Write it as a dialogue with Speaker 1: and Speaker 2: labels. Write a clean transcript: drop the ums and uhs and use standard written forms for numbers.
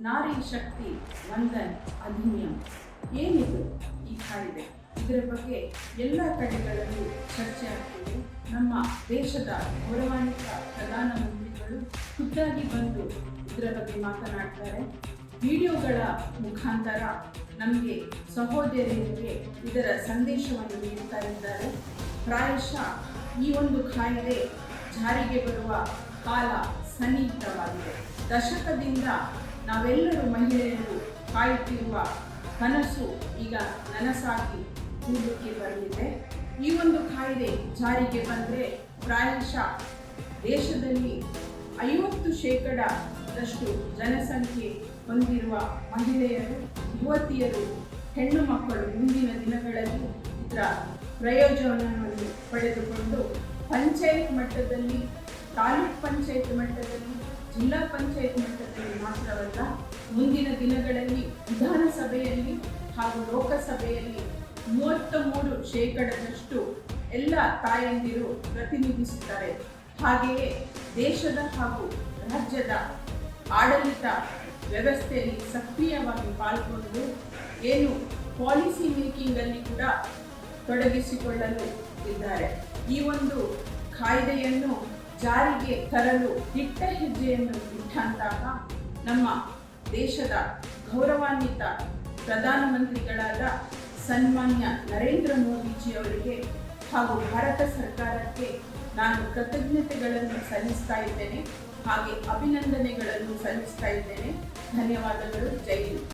Speaker 1: ನಾರಿ ಶಕ್ತಿ ವಂದನ್ ಅಧಿನಿಯಂ ಏನಿದು ಈ ಕಾಯ್ದೆ? ಇದರ ಬಗ್ಗೆ ಎಲ್ಲ ಕಡೆಗಳಲ್ಲೂ ಚರ್ಚೆ ಆಗ್ತಿದೆ. ನಮ್ಮ ದೇಶದ ಗೌರವಾನ್ವಿತ ಪ್ರಧಾನಮಂತ್ರಿಗಳು ಖುದ್ದಾಗಿ ಬಂದು ಇದರ ಬಗ್ಗೆ ಮಾತನಾಡ್ತಾರೆ. ವಿಡಿಯೋಗಳ ಮುಖಾಂತರ ನಮಗೆ ಸಹೋದರಿಯರಿಗೆ ಇದರ ಸಂದೇಶವನ್ನು ನೀಡ್ತಾ ಇದ್ದಾರೆ. ಪ್ರಾಯಶಃ ಈ ಒಂದು ಕಾಯ್ದೆ ಜಾರಿಗೆ ಬರುವ ಕಾಲ ಸನ್ನಿಹಿತವಾಗಿದೆ. ದಶಕದಿಂದ ನಾವೆಲ್ಲರೂ ಮಹಿಳೆಯರು ಕಾಯುತ್ತಿರುವ ಕನಸು ಈಗ ನನಸಾಗಿ ಕೂಡಲಿಕ್ಕೆ ಬರಲಿದೆ. ಈ ಒಂದು ಕಾಯ್ದೆ ಜಾರಿಗೆ ಬಂದರೆ ಪ್ರಾಯಶಃ ದೇಶದಲ್ಲಿ 50% ಜನಸಂಖ್ಯೆ ಹೊಂದಿರುವ ಮಹಿಳೆಯರು, ಯುವತಿಯರು, ಹೆಣ್ಣು ಮಕ್ಕಳು ಮುಂದಿನ ದಿನಗಳಲ್ಲಿ ಇದರ ಪ್ರಯೋಜನವನ್ನು ಪಡೆದುಕೊಂಡು ಪಂಚಾಯತ್ ಮಟ್ಟದಲ್ಲಿ, ತಾಲೂಕ್ ಪಂಚಾಯತ್ ಮಟ್ಟದಲ್ಲಿ, ಜಿಲ್ಲಾ ಪಂಚಾಯತ್ ಮಟ್ಟದಲ್ಲಿ ಮಾತ್ರವಲ್ಲ, ಮುಂದಿನ ದಿನಗಳಲ್ಲಿ ವಿಧಾನಸಭೆಯಲ್ಲಿ ಹಾಗೂ ಲೋಕಸಭೆಯಲ್ಲಿ 33% ಎಲ್ಲ ತಾಯಂದಿರು ಪ್ರತಿನಿಧಿಸುತ್ತಾರೆ. ಹಾಗೆಯೇ ದೇಶದ ಹಾಗೂ ರಾಜ್ಯದ ಆಡಳಿತ ವ್ಯವಸ್ಥೆಯಲ್ಲಿ ಸಕ್ರಿಯವಾಗಿ ಪಾಲ್ಗೊಂಡು ಏನು ಪಾಲಿಸಿ ಮೇಕಿಂಗಲ್ಲಿ ಕೂಡ ತೊಡಗಿಸಿಕೊಳ್ಳಲು ಇದ್ದಾರೆ. ಈ ಒಂದು ಕಾಯ್ದೆಯನ್ನು ಜಾರಿಗೆ ತರಲು ದಿಟ್ಟ ಹೆಜ್ಜೆಯನ್ನು ಇಟ್ಟಂತಹ ನಮ್ಮ ದೇಶದ ಗೌರವಾನ್ವಿತ ಪ್ರಧಾನಮಂತ್ರಿಗಳಾದ ಸನ್ಮಾನ್ಯ ನರೇಂದ್ರ ಮೋದಿಜಿಯವರಿಗೆ ಹಾಗೂ ಭಾರತ ಸರ್ಕಾರಕ್ಕೆ ನಾನು ಕೃತಜ್ಞತೆಗಳನ್ನು ಸಲ್ಲಿಸ್ತಾ ಇದ್ದೇನೆ, ಹಾಗೆ ಅಭಿನಂದನೆಗಳನ್ನು ಸಲ್ಲಿಸ್ತಾ ಇದ್ದೇನೆ. ಧನ್ಯವಾದಗಳು. ಜೈ ಹಿಂದ್.